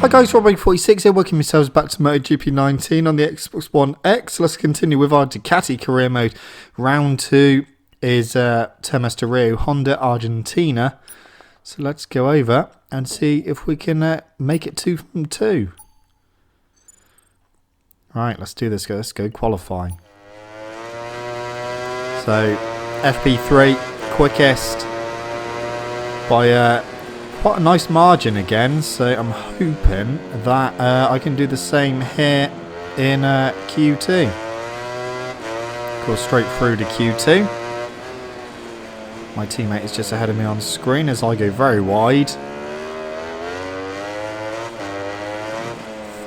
Hi guys, Robbie46 here, welcome yourselves back to MotoGP 19 on the Xbox One X. Let's continue with our Ducati career mode. Round 2 is Termas de Rio, Honda, Argentina. So let's go over and see if we can make it 2 from 2. Right, let's do this. Let's go qualifying. So FP3, quickest by quite a nice margin again, so I'm hoping that I can do the same here in Q2. Go straight through to Q2. My teammate is just ahead of me on screen as I go very wide.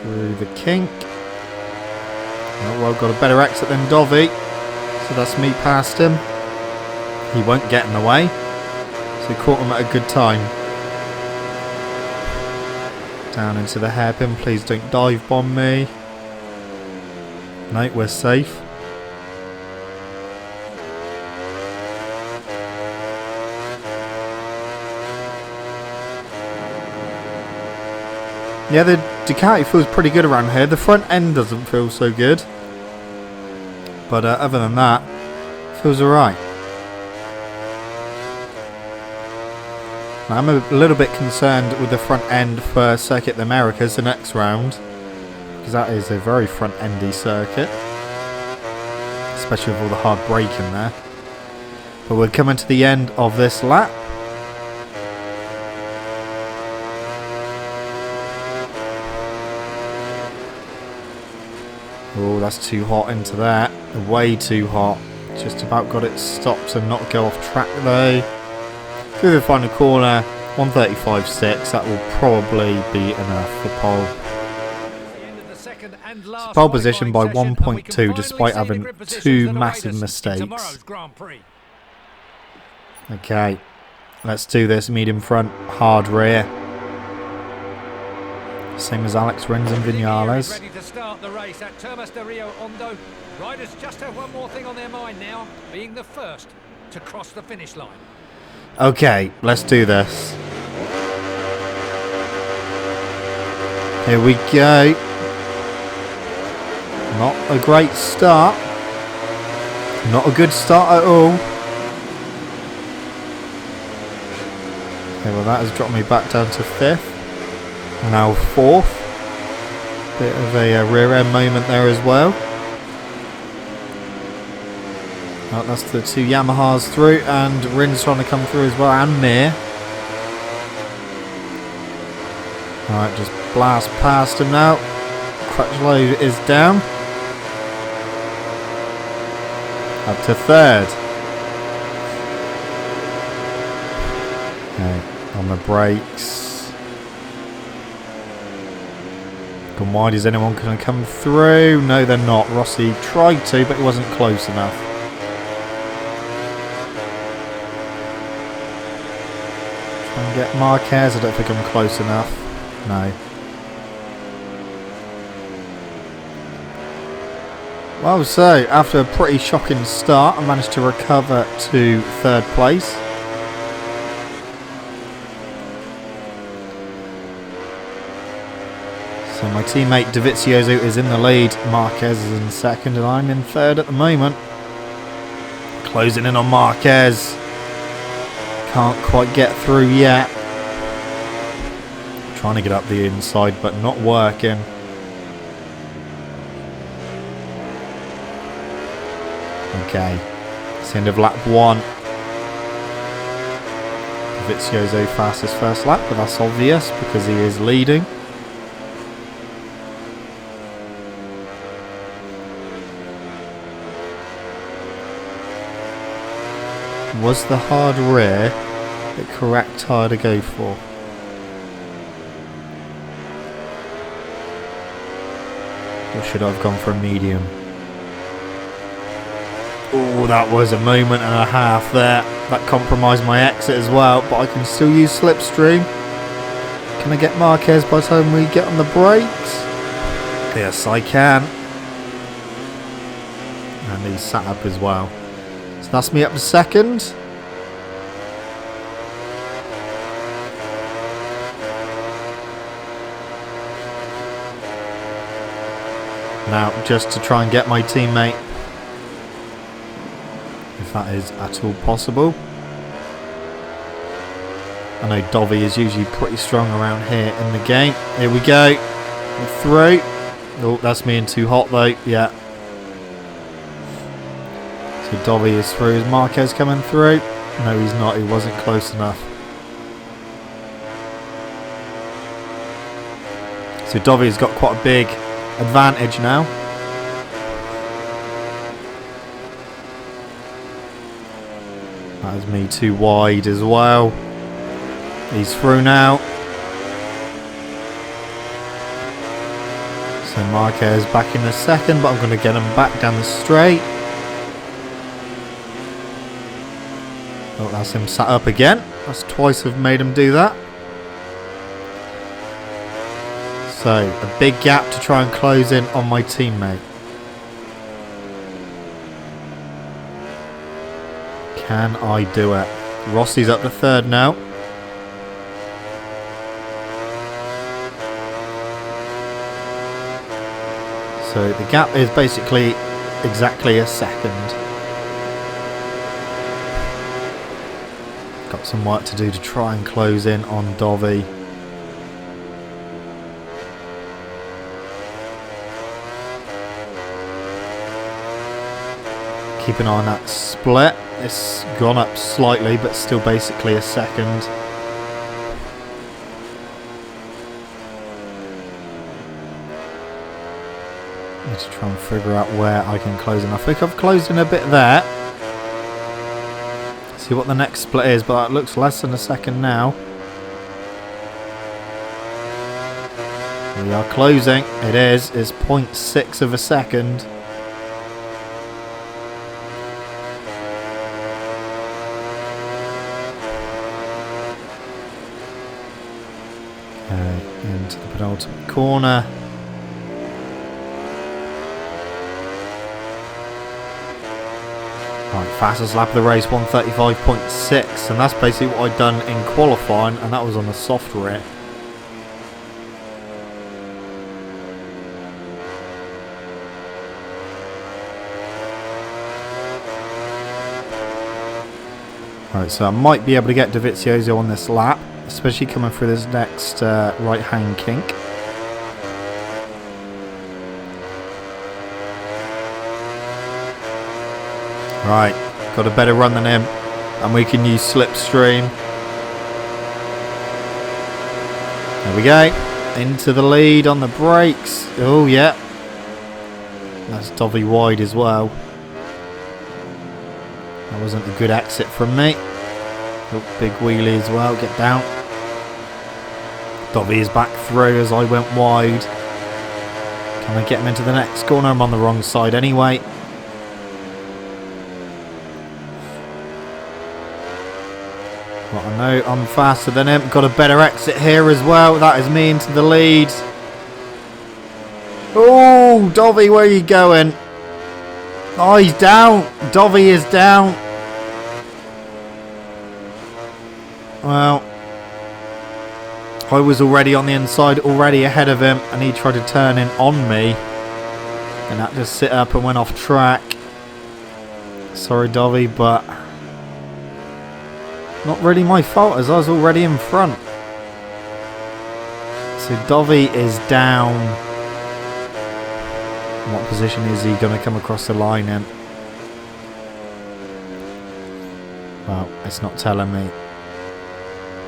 Through the kink. Oh, well, got a better exit than Dovi, so that's me past him. He won't get in the way, so caught him at a good time. Down into the hairpin, please don't dive bomb me. No, we're safe. Yeah, the Ducati feels pretty good around here. The front end doesn't feel so good. But other than that, feels alright. I'm a little bit concerned with the front end for Circuit of the Americas the next round, because that is a very front endy circuit, especially with all the hard braking there. But we're coming to the end of this lap. Oh, that's too hot into that, way too hot. Just about got it stopped and not go off track though. Through the final corner, 135.6, that will probably be enough for pole. So pole position by 1.2 despite having 2 massive mistakes. Okay, let's do this. Medium front, hard rear. Same as Alex Rins and Vinales. Ready to start the race at Termas de Rio Hondo. Riders just have one more thing on their mind now, being the first to cross the finish line. Okay, let's do this. Here we go. Not a great start. Not a good start at all. Okay, well that has dropped me back down to 5th. Now 4th. Bit of a rear end moment there as well. Oh, that's the 2 Yamahas through, and Rin's trying to come through as well, and Mir. Alright, just blast past him now. Crutch load is down. Up to 3rd. Okay, on the brakes. Gone wide, is anyone going to come through? No, they're not. Rossi tried to, but he wasn't close enough. Get Marquez, I don't think I'm close enough. No. Well, so after a pretty shocking start, I managed to recover to 3rd place. So my teammate DeVizioso is in the lead, Marquez is in 2nd, and I'm in 3rd at the moment. Closing in on Marquez. Can't quite get through yet. Trying to get up the inside, but not working. Okay, it's the end of lap 1. Vizioso fastest first lap, but that's obvious because he is leading. Was the hard rear the correct tyre to go for? Or should I have gone for a medium? Oh, that was a moment and a half there. That compromised my exit as well, but I can still use slipstream. Can I get Marquez by the time we get on the brakes? Yes, I can. And he's sat up as well. So that's me up to 2nd. out just to try and get my teammate, if that is at all possible. I know Dovi is usually pretty strong around here in the game. Here we go. Through. Oh, that's me in too hot though. Yeah. So Dovi is through. Is Marquez coming through? No, he's not. He wasn't close enough. So Dovi's got quite a big advantage now. That is me too wide as well. He's through now. So Marquez back in a second, but I'm going to get him back down the straight. Oh, that's him sat up again. That's twice I've made him do that. So, a big gap to try and close in on my teammate. Can I do it? Rossi's up to third now. So the gap is basically exactly a second. Got some work to do to try and close in on Dovi. Keep an eye on that split. It's gone up slightly, but still basically a second. Need to try and figure out where I can close in. I think I've closed in a bit there. See what the next split is, but that looks less than a second now. We are closing. It is. It's 0.6 of a second. Into the penultimate corner. Right, fastest lap of the race, 1:35.6, and that's basically what I'd done in qualifying, and that was on a soft rear. Right, so I might be able to get Dovizioso on this lap, especially coming through this next right-hand kink. Right, got a better run than him, and we can use slipstream. There we go, into the lead on the brakes. Oh yeah, that's Dovi wide as well. That wasn't a good exit from me. Oh, big wheelie as well, get down. Dovi is back through as I went wide. Can I get him into the next corner? I'm on the wrong side anyway. Well, I know I'm faster than him. Got a better exit here as well. That is me into the lead. Oh, Dovi, where are you going? Oh, he's down. Dovi is down. Well, I was already on the inside, already ahead of him, and he tried to turn in on me. And that just sit up and went off track. Sorry, Dovi, but not really my fault as I was already in front. So Dovi is down. In what position is he going to come across the line in? Well, it's not telling me.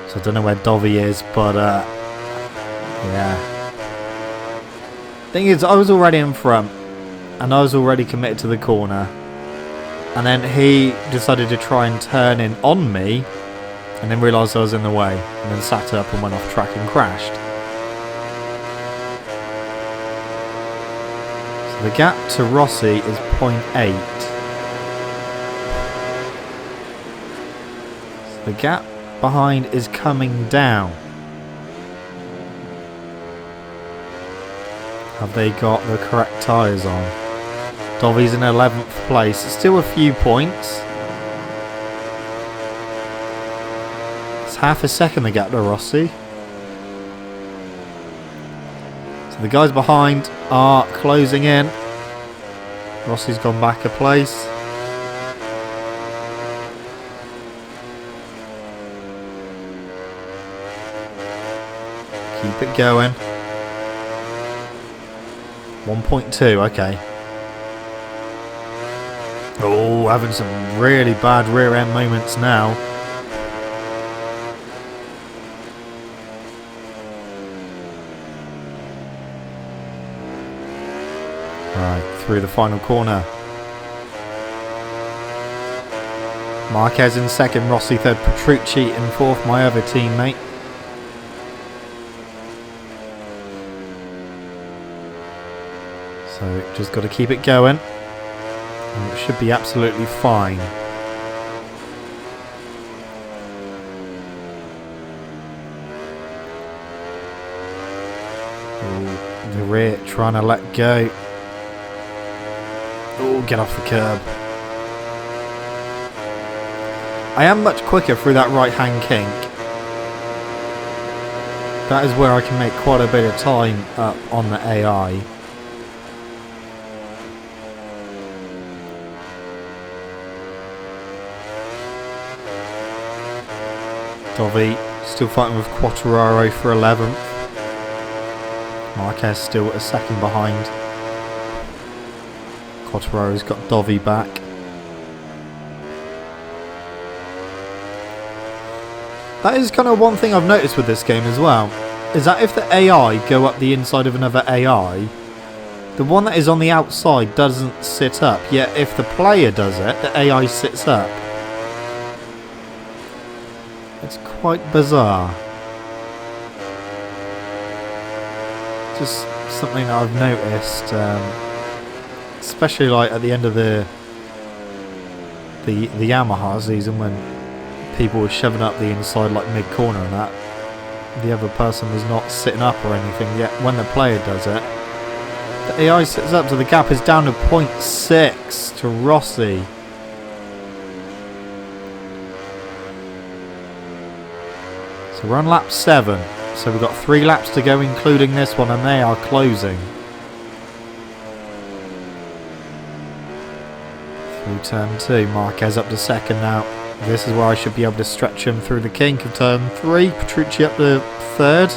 So I don't know where Dovi is, but yeah. Thing is, I was already in front, and I was already committed to the corner, and then he decided to try and turn in on me, and then realised I was in the way, and then sat up and went off track and crashed. So the gap to Rossi is 0.8. So the gap behind is coming down. Have they got the correct tyres on? Dovi's in 11th place. It's still a few points. It's half a second the gap to Rossi. So the guys behind are closing in. Rossi's gone back a place. Keep it going. 1.2, okay. Oh, having some really bad rear end moments now. Right, through the final corner. Marquez in second, Rossi third, Petrucci in fourth, my other teammate. So just got to keep it going. And it should be absolutely fine. Ooh, the rear trying to let go. Oh, get off the curb. I am much quicker through that right hand kink. That is where I can make quite a bit of time up on the AI. Dovi still fighting with Quartararo for 11th. Marquez still a second behind. Quartararo's got Dovi back. That is kind of one thing I've noticed with this game as well, is that if the AI go up the inside of another AI, the one that is on the outside doesn't sit up, yet if the player does it, the AI sits up. It's quite bizarre. Just something that I've noticed, especially like at the end of the Yamaha season when people were shoving up the inside like mid corner and that. The other person was not sitting up or anything, yet when the player does it, the AI sits up, so the gap is down to 0.6 to Rossi. So we're on lap 7, so we've got 3 laps to go including this one, and they are closing. Through turn 2, Marquez up to second now. This is where I should be able to stretch him through the kink of turn 3. Petrucci up to third.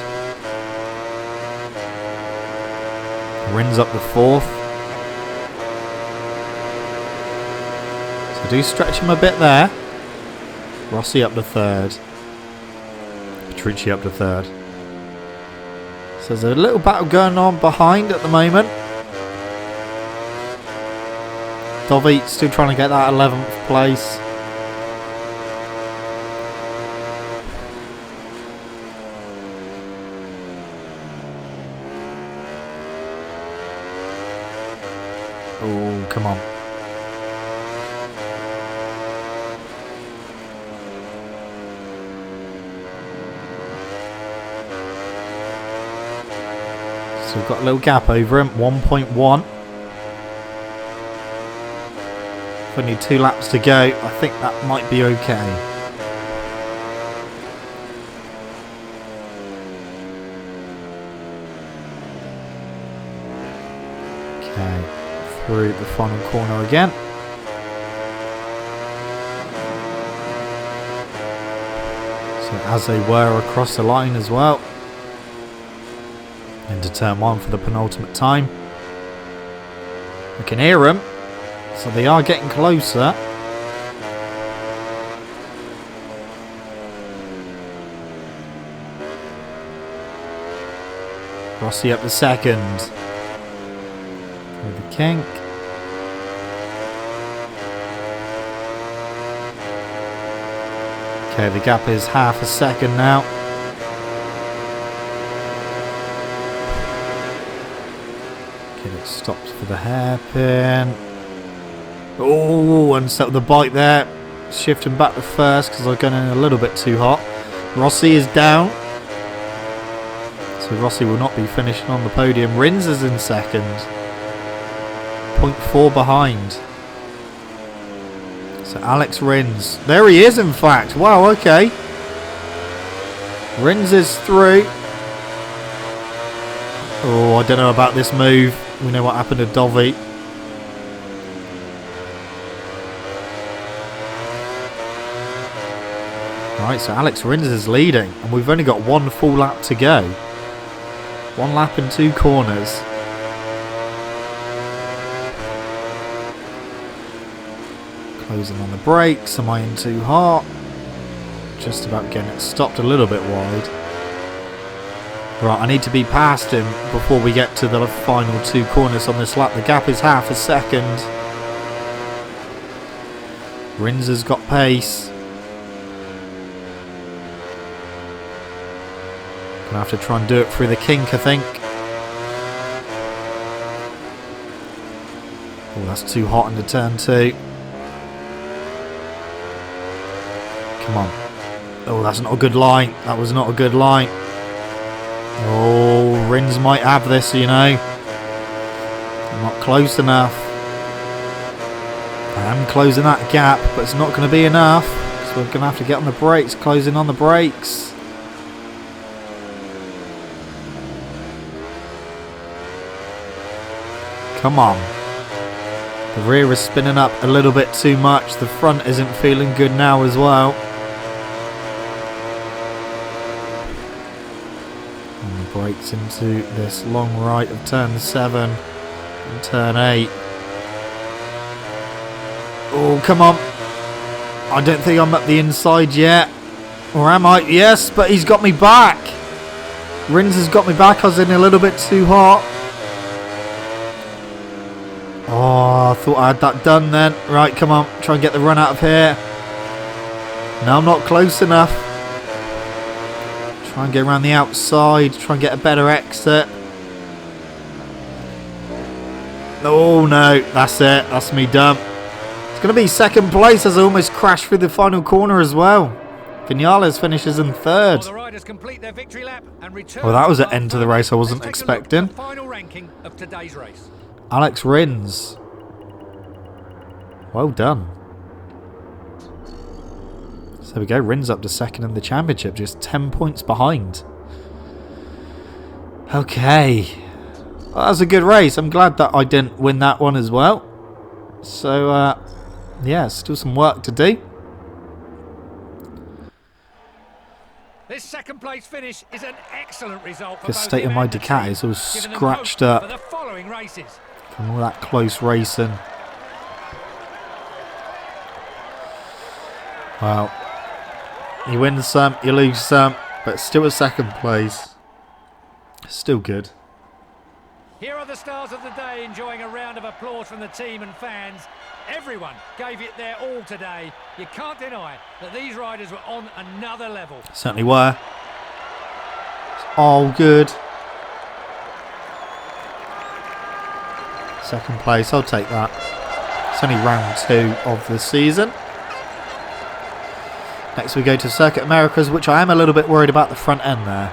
Rins up to fourth. So do stretch him a bit there. Rossi up to third. Petrucci up to third. So there's a little battle going on behind at the moment. Dovi still trying to get that 11th place. Oh, come on. So we've got a little gap over him, 1.1. Only 2 laps to go. I think that might be okay. Okay. Through the final corner again. So as they were across the line as well. Into turn 1 for the penultimate time. I can hear them. So they are getting closer. Rossi up to second. Through the kink. Okay, the gap is half a second now. Okay, it stops for the hairpin. Oh, unsettled the bike there. Shifting back to first because I've gone in a little bit too hot. Rossi is down. So Rossi will not be finishing on the podium. Rins is in second. 0.4 behind. So Alex Rins. There he is in fact. Wow, okay. Rins is through. Oh, I don't know about this move. We know what happened to Dovi. Right, so Alex Rins is leading, and we've only got one full lap to go. 1 lap and 2 corners. Closing on the brakes. Am I in too hot? Just about getting it stopped a little bit wide. Right, I need to be past him before we get to the final 2 corners on this lap. The gap is half a second. Rins has got pace. Gonna have to try and do it through the kink, I think. Oh, that's too hot into turn 2. Come on. Oh, that's not a good line. That was not a good line. Oh, Rins might have this, you know. I'm not close enough. I am closing that gap, but it's not going to be enough. So we're going to have to get on the brakes, closing on the brakes. Come on. The rear is spinning up a little bit too much. The front isn't feeling good now as well. Brakes into this long right of turn 7 and turn 8. Oh, come on. I don't think I'm up the inside yet. Or am I? Yes, but he's got me back. Rins has got me back. I was in a little bit too hot. Oh, I thought I had that done then. Right, come on. Try and get the run out of here. No, I'm not close enough. Try and get around the outside. Try and get a better exit. Oh no, that's it. That's me done. It's going to be second place as I almost crashed through the final corner as well. Vinales finishes in 3rd. Well, that was an end to the race I wasn't expecting. Alex Rins. Well done. So there we go, Rins up to 2nd in the championship, just 10 points behind. Okay. Well, that was a good race. I'm glad that I didn't win that one as well. So, yeah, still some work to do. This second place finish is an excellent result for the state of my Ducati is all scratched up from all that close racing. Well, you win some, you lose some, but still a second place. Still good. Here are the stars of the day enjoying a round of applause from the team and fans. Everyone gave it their all today. You can't deny that these riders were on another level. Certainly were. All good. Second place, I'll take that. It's only round 2 of the season. Next we go to Circuit Americas, which I am a little bit worried about the front end there.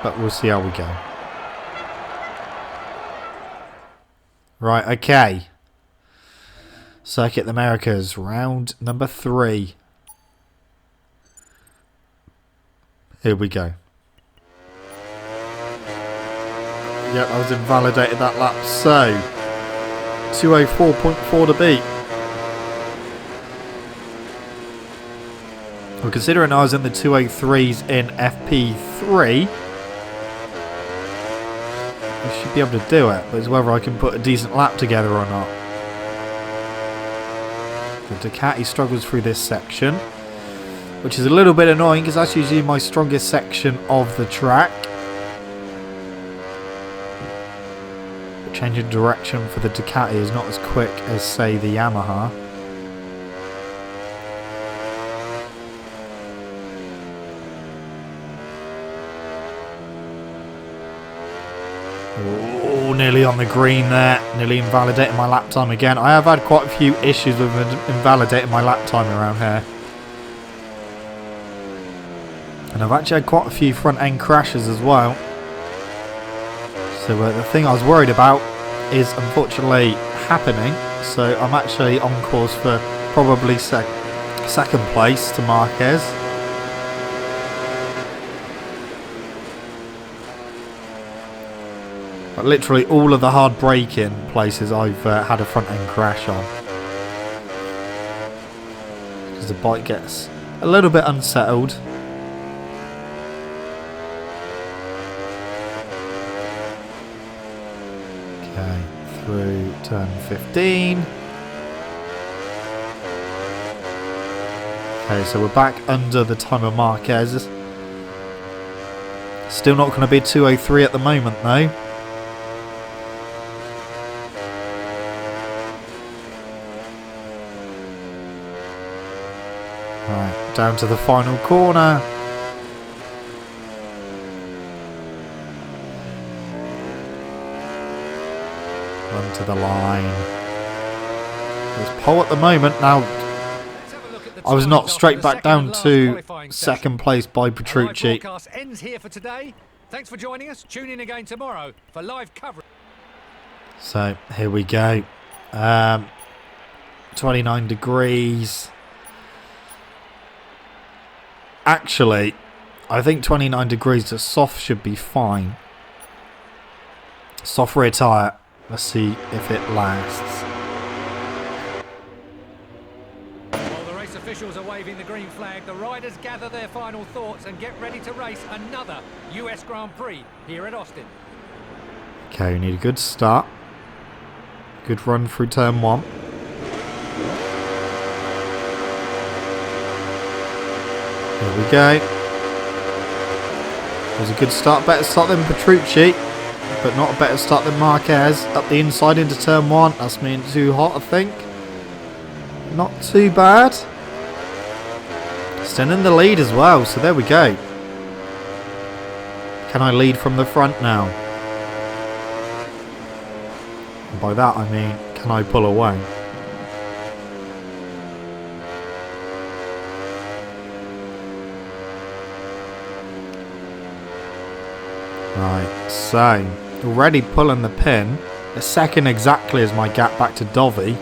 But we'll see how we go. Right, okay. Circuit Americas, round number 3. Here we go. Yep, I was invalidated that lap. So, 204.4 to beat. Well, considering I was in the 203s in FP3, I should be able to do it, but it's whether I can put a decent lap together or not. The Ducati struggles through this section, which is a little bit annoying because that's usually my strongest section of the track. The change in direction for the Ducati is not as quick as, say, the Yamaha. Oh, nearly on the green there. Nearly invalidating my lap time again. I have had quite a few issues with invalidating my lap time around here. And I've actually had quite a few front end crashes as well. So the thing I was worried about is unfortunately happening. So I'm actually on course for probably second place to Marquez. But literally all of the hard braking places I've had a front end crash on. Because the bike gets a little bit unsettled. Okay, through turn 15. Okay, so we're back under the time of Marquez. Still not going to be 2:03 at the moment though. Right, down to the final corner. Run to the line. There's pole at the moment. Now, I was knocked straight back down to second place by Petrucci. Broadcast ends here for today. Thanks for joining us. Tune in again tomorrow for live coverage. So here we go. 29 degrees. Actually, I think 29 degrees to soft should be fine. Soft rear tyre. Let's see if it lasts. Officials are waving the green flag. The riders gather their final thoughts and get ready to race another US Grand Prix here at Austin. Okay, we need a good start. Good run through turn 1. Here we go. It was a good start. Better start than Petrucci, but not a better start than Marquez. Up the inside into turn 1. That's me too hot, I think. Not too bad. Still in the lead as well, so there we go. Can I lead from the front now? And by that I mean, can I pull away? Right, so already pulling the pin. A second exactly as my gap back to Dovi.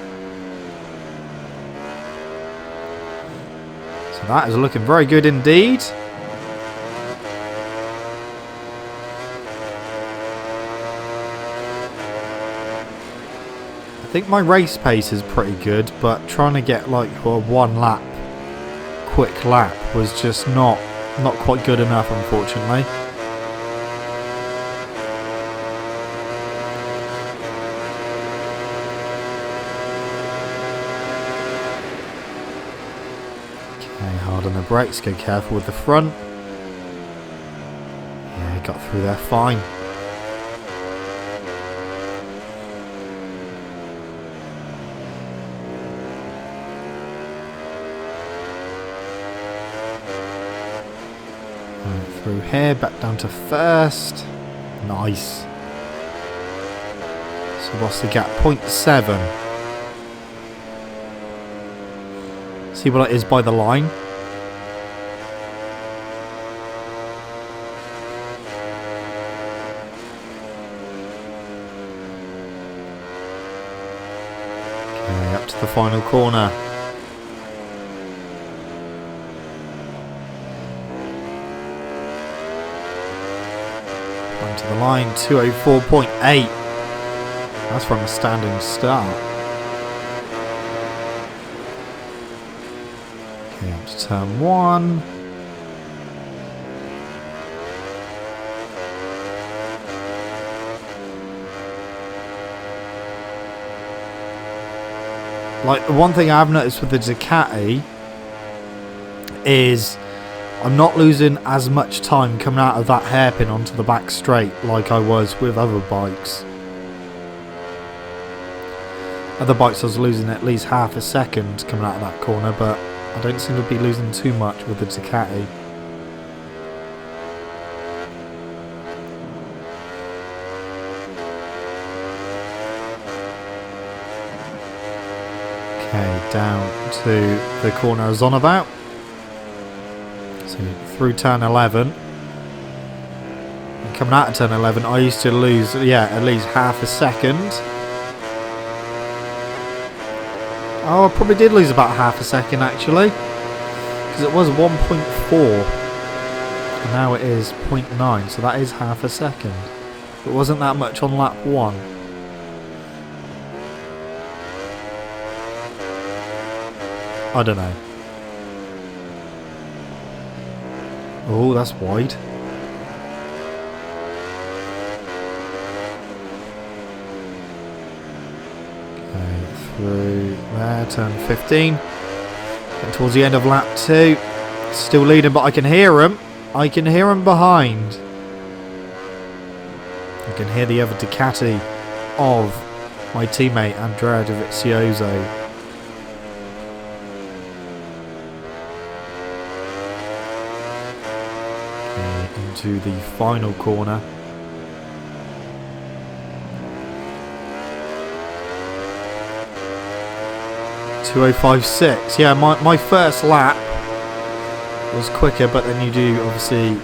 That is looking very good indeed. I think my race pace is pretty good, but trying to get like a one lap, quick lap was just not quite good enough, unfortunately. Hard on the brakes, go careful with the front. Yeah, got through there fine. And through here, back down to first. Nice. So what's the gap? 0.7. See what it is by the line. Okay, up to the final corner. Onto the line, 2:04.8. That's from a standing start. Up to turn 1. Like, the one thing I've noticed with the Ducati is I'm not losing as much time coming out of that hairpin onto the back straight like I was with other bikes. Other bikes I was losing at least half a second coming out of that corner, but I don't seem to be losing too much with the Ducati. Okay, down to the corner I was on about. So through turn 11. And coming out of turn 11, I used to lose, at least half a second. Oh, I probably did lose about half a second actually, because it was 1.4 and now it is 0.9, so that is half a second. It wasn't that much on lap 1. I don't know. Oh, that's wide. Through there, turn 15. Getting towards the end of lap 2. Still leading, but I can hear him. I can hear him behind. I can hear the other Ducati of my teammate Andrea Dovizioso. Into the final corner. 2:05.6. Yeah, my first lap was quicker, but then you do obviously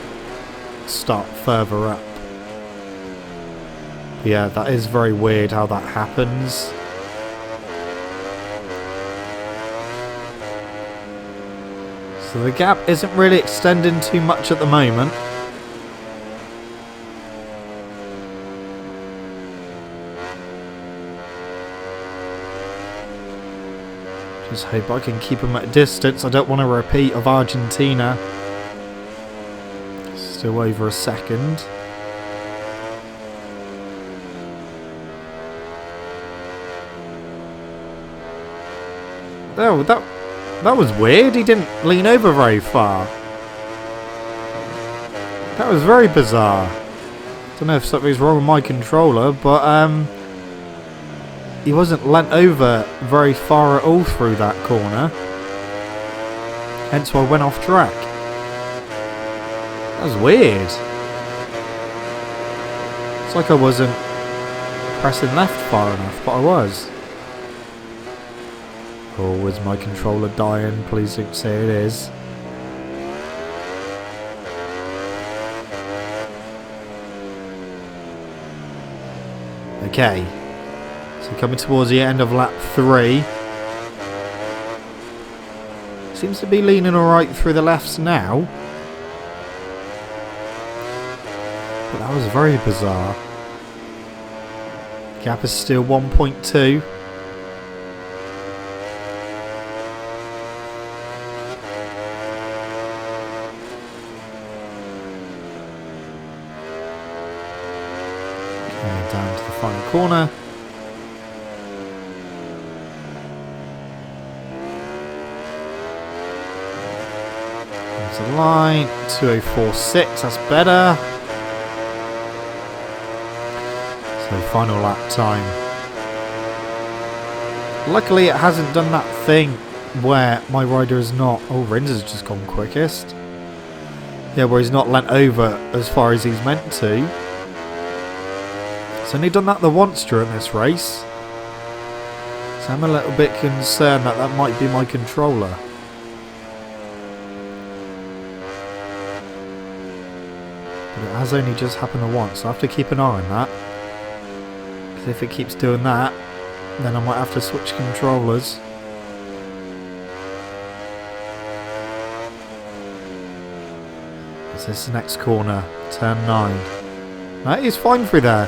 start further up. Yeah, that is very weird how that happens. So the gap isn't really extending too much at the moment. Just hope I can keep him at a distance. I don't want a repeat of Argentina. Still over a second. Oh, that was weird. He didn't lean over very far. That was very bizarre. Don't know if something's wrong with my controller, but he wasn't leant over very far at all through that corner. Hence why I went off track. That was weird. It's like I wasn't pressing left far enough, but I was. Oh, is my controller dying? Please don't say it is. Okay. So coming towards the end of lap 3. Seems to be leaning alright through the lefts now. But that was very bizarre. Gap is still 1.2. Okay, down to the final corner. There's a line. 2:04.6, that's better. So final lap time. Luckily it hasn't done that thing where my rider is not... Oh, Rins has just gone quickest. Yeah, where he's not leant over as far as he's meant to. It's only done that the once during this race. So I'm a little bit concerned that that might be my controller. But it has only just happened the once, so I have to keep an eye on that. Because if it keeps doing that, then I might have to switch controllers. Is this the next corner? Turn 9. No, he's fine through there.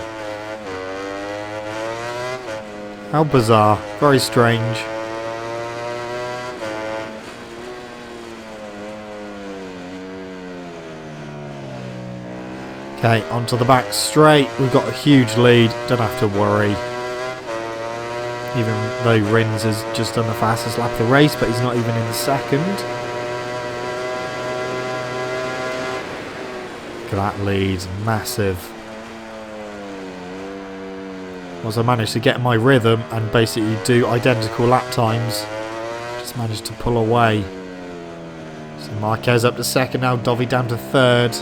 How bizarre. Very strange. Okay, onto the back straight. We've got a huge lead. Don't have to worry. Even though Rins has just done the fastest lap of the race, but he's not even in the second. Look at that lead. Massive. Once I managed to get in my rhythm and basically do identical lap times, just managed to pull away. So Marquez up to second now, Dovi down to third.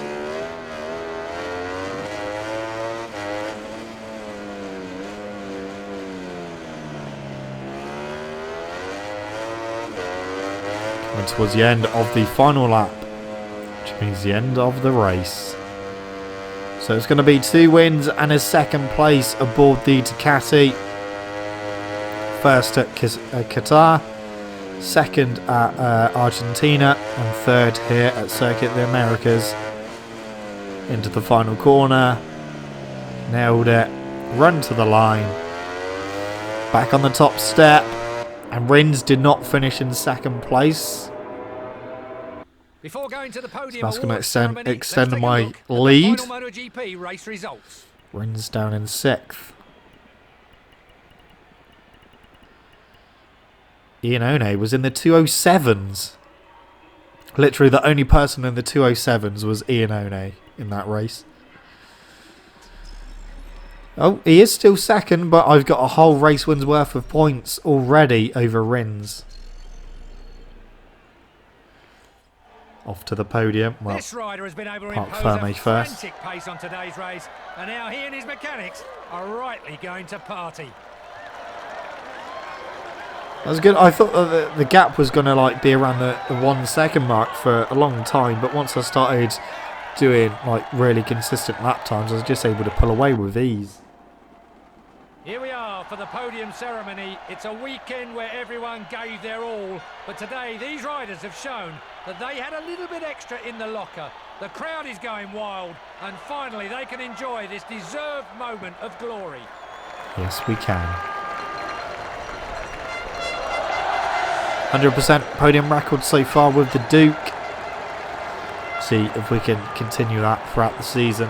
Coming towards the end of the final lap, which means the end of the race. So it's going to be 2 wins and a second place aboard the Ducati. First at Qatar, second at Argentina, and third here at Circuit of the Americas. Into the final corner. Nailed it. Run to the line. Back on the top step. And Rins did not finish in second place. Before going to the podium, So that's going to ceremony, extend let's my take a look at the lead. final MotoGP race results. Rins down in 6th. Iannone was in the 207s. Literally the only person in the 207s was Iannone in that race. Oh, he is still second, but I've got a whole race win's worth of points already over Rins. Off to the podium. Well, this rider has been able to Park impose Ferme a first. frantic pace on today's race, and now he and his mechanics are rightly going to party. That was good. I thought the gap was going to be around the 1 second mark for a long time, but once I started doing really consistent lap times, I was just able to pull away with ease. Here we are for the podium ceremony. It's a weekend where everyone gave their all, but today these riders have shown that they had a little bit extra in the locker. The crowd is going wild, and finally they can enjoy this deserved moment of glory. Yes, we can. 100% podium record so far with the Duke. See if we can continue that throughout the season.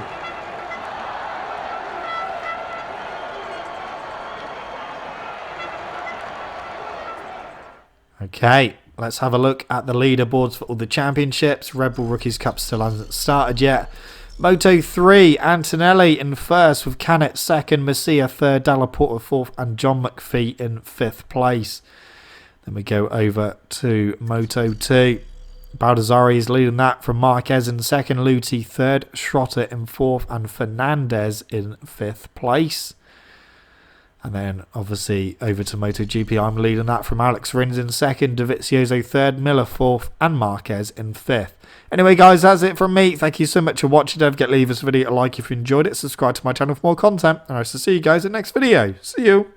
Okay, let's have a look at the leaderboards for all the championships. Red Bull Rookies Cup still hasn't started yet. Moto 3, Antonelli in first with Canet second, Messia third, Dalla Porta fourth, and John McPhee in 5th place. Then we go over to Moto 2. Baldassari is leading that from Marquez in second, Luti third, Schrotter in 4th, and Fernandez in 5th place. And then obviously over to MotoGP, I'm leading that from Alex Rins in second, Dovizioso third, Miller 4th, and Marquez in 5th. Anyway guys, that's it from me. Thank you so much for watching. Don't forget to leave this video a like if you enjoyed it. Subscribe to my channel for more content. And I shall see you guys in the next video. See you.